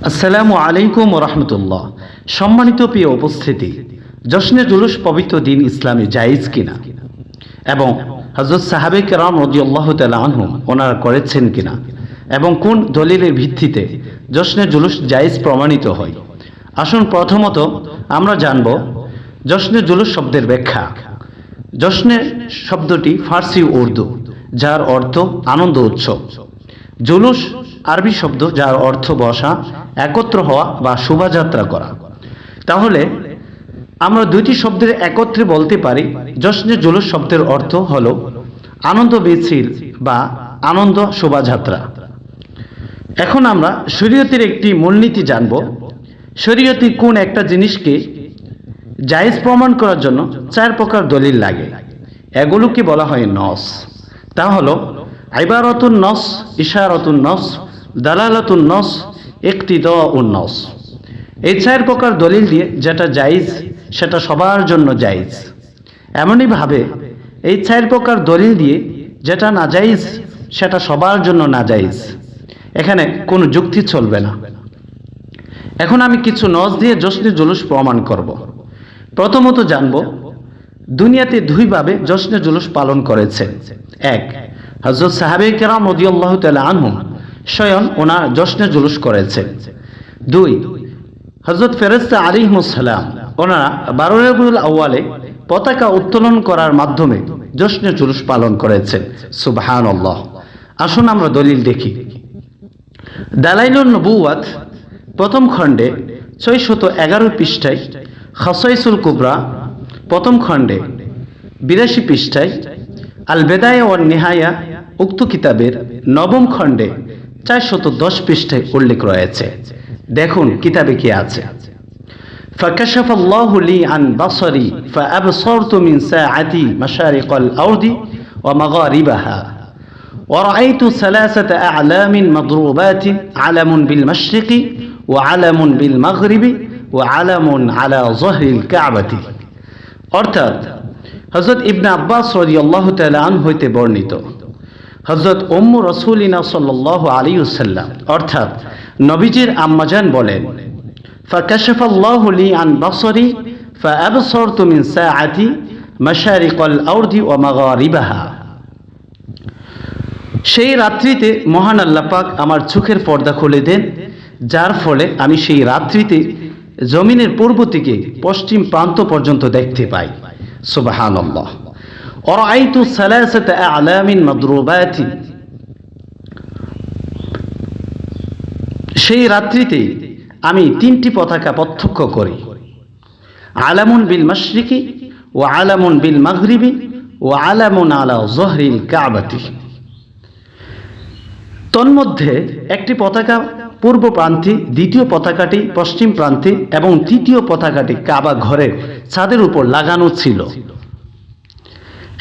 আসসালামু আলাইকুম ওয়া রাহমাতুল্লাহ। সম্মানিত প্রিয় উপস্থিতি, জশ্নে জুলুস পবিত্র দিন ইসলামে জায়েজ কিনা এবং হযরত সাহাবে কেরাম রাদিয়াল্লাহু তাআলা আনহুম ওনারা করেছেন কিনা এবং কোন দলিলের ভিত্তিতে জশ্নে জুলুস জায়েজ প্রমাণিত হয়, আসুন প্রথমত আমরা জানব জশ্নে জুলুস শব্দের ব্যাখ্যা। জশ্নে শব্দটি ফার্সি উর্দু, যার অর্থ আনন্দ উৎসব। জুলুস আরবি শব্দ, যার অর্থ বসা, একত্র হওয়া বা শোভাযাত্রা করা। তাহলে আমরা দুইটি শব্দের একত্রে বলতে পারি জশ্নে জুলুস শব্দের অর্থ হলো আনন্দ মিছিল বা আনন্দ শোভাযাত্রা। এখন আমরা শরীয়তের একটি মূলনীতি জানব। শরীয়তে কোন একটা জিনিসকে জায়েজ প্রমাণ করার জন্য চার প্রকার দলিল লাগে, এগুলোকে বলা হয় নস। তা হলো ইবারাতুন নস, ইশারাতুন নস, দালালাতুন নস, ইকতিদাউন নস। এই চার প্রকার দলিল দিয়ে যেটা জায়েজ সেটা সবার জন্য জায়েজ। এমনইভাবে এই চার প্রকার দলিল দিয়ে যেটা নাজায়েজ সেটা সবার জন্য নাজায়েজ। এখানে কোনো যুক্তি চলবে না। এখন আমি কিছু নস দিয়ে জশ্নে জুলুস প্রমাণ করব। প্রথমত জানব দুনিয়াতে দুইভাবে জশ্নে জুলুস পালন করেছে। এক, হযরত সাহাবে কেরাম রাদিয়াল্লাহু তাআলা আনহুম স্বয়ং ওনার জশ্নে জুলুস করেছে। দুই, হযরত ফেরেশতা আলাইহিমুস সালাম ওনারা 12 রবিউল আউয়ালে পতাকা উত্তোলন করার মাধ্যমে জশ্নে জুলুস পালন করেছেন। সুবহানাল্লাহ। আসুন আমরা দলিল দেখি। দালাইলুন নবুওয়াত প্রথম খণ্ডে 611 পৃষ্ঠায়, খাসাইসুল কুবরা প্রথম খণ্ডে 82 পৃষ্ঠায়, আল বেদায়া ওয়ান নিহায়া উক্ত কিতাবের নবম খণ্ডে 410 পৃষ্ঠায় উল্লেখ রয়েছে। দেখুন কিতাবে কি আছে। ফাকাশাফাল্লাহু লি আন বাসরি ফাআবসারতু মিন সাআতি মাশারিকাল আরদি ওয়া মাগারিবাহা ওয়া রাআইতু সালাসাতা আ'লামিন মাদরুবাতিন আলামুন বিল মাশরিকি ওয়া আলামুন বিল মাগরিবি ওয়া আলামুন আলা যাহরিল কাবাতি। অর্থাৎ হযরত ইবনে আব্বাস রাদিয়াল্লাহু তাআলা আনহু হইতে বর্ণিত, হযরত উম্মু রাসূলিনা সাল্লাল্লাহু আলাইহি ওয়াসাল্লাম অর্থাৎ নবীজির আম্মাজান বলেন, ফাকাশাফাল্লাহু লি আন বাসরি ফাআবসারতু মিন সাআতি মাশারিকাল আরদি ওয়া মাগারিবাহা। সেই রাত্রিতে মহান আল্লাহ পাক আমার চোখের পর্দা খুলে দেন, যার ফলে আমি সেই রাত্রিতে জমিনের পূর্ব থেকে পশ্চিম প্রান্ত পর্যন্ত দেখতে পাই। সুবহানাল্লাহ। ওয়ারাআইতু সালাসাতা আ'লামিন মাদরুবাতিন, সেই রাত্রিতে আমি তিনটি পতাকা প্রত্যক্ষ করি। আলামুন বিল মাশরিকি ওয়া আলামুন বিল মাগরিবি ওয়া আলামুন আলা যাহরিল কাবাতি। তন্মধ্যে একটি পতাকা পূর্ব প্রান্তে, দ্বিতীয় পতাকাটি পশ্চিম প্রান্তে এবং তৃতীয় পতাকাটি কাবা ঘরের ছাদের উপর লাগানো ছিল।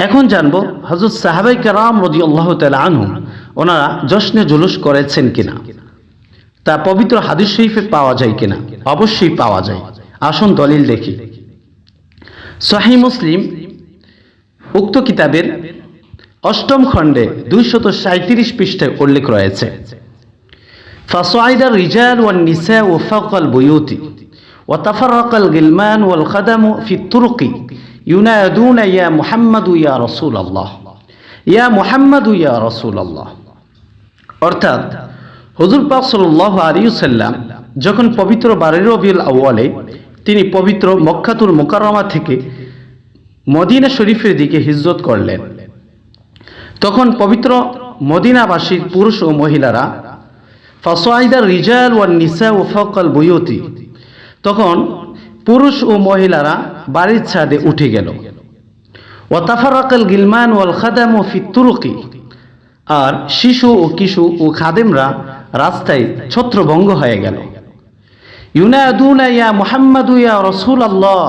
এখন জানব হযরত সাহাবায়ে কেরাম রাদিয়াল্লাহু তাআলা আনহুম ওনারা জশ্নে জুলুস করেছেন কিনা, তা পবিত্র হাদিস শরীফে পাওয়া যায় কিনা। অবশ্যই পাওয়া যায়। আসুন দলিল দেখি। সহিহ মুসলিম উক্ত কিতাবের অষ্টম খণ্ডে 237 পৃষ্ঠায় উল্লেখ রয়েছে, ফাসাইদা রিজাল ওয়ান নিসা ওয়া ফাওকাল বুয়ুতি ওয়া তাফাররাকাল গিলমান ওয়াল খাদামু ফি তুরুকি ইউনাদুনা ইয়া মুহাম্মাদু ইয়া রাসূলুল্লাহ, ইয়া মুহাম্মাদু ইয়া রাসূলুল্লাহ। অর্থাৎ হুজুর পাক সাল্লাল্লাহু আলাইহি ওয়াসাল্লাম যখন পবিত্র 12 রবিউল আউয়ালে তিনি পবিত্র মক্কাতুল মুকাররমা থেকে মদিনা শরীফের দিকে হিজরত করলেন, তখন পবিত্র মদিনাবাসীর পুরুষ ও মহিলারা ফাসাইদার রিজাল ওয়ান নিসা ওয়া ফাওকাল বুয়ুতি, তখন পুরুষ ও মহিলারা বাড়ির ছাদে উঠে গেল। ওয়া তাফাররাকাল গিলমান ওয়াল খাদামু ফি তুরুকি, আর শিশু ও কিশোর ও খাদেমরা রাস্তায় ছত্রভঙ্গ হয়ে গেল। ইউনাদুনা ইয়া মুহাম্মাদু ইয়া রাসূলুল্লাহ,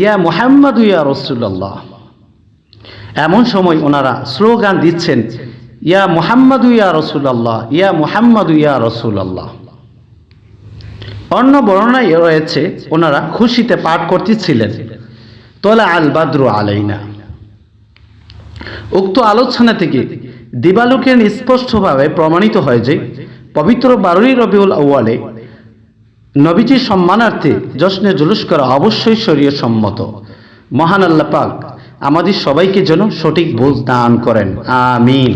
ইয়া মুহাম্মাদু ইয়া রাসূলুল্লাহ। এমন সময় ওনারা স্লোগান দিচ্ছেন, ইয়া মুহাম্মাদু ইয়া রাসূলুল্লাহ, ইয়া মুহাম্মাদু ইয়া রাসূলুল্লাহ। অন্য বর্ণনায় রয়েছে ওনারা খুশিতে পাঠ করতেছিলেন, তোলা আল বাদরু আলাইনা। উক্ত আলোচনা থেকে দিবালোকের স্পষ্টভাবে প্রমাণিত হয় যে পবিত্র 12 রবিউল আউয়ালে নবীজির সম্মানার্থে জশ্নে জুলুস করা অবশ্যই শরীয়ত সম্মত। মহান আল্লাহ পাক আমাদের সবাইকে যেন সঠিক বোঝ দান করেন, আমিন।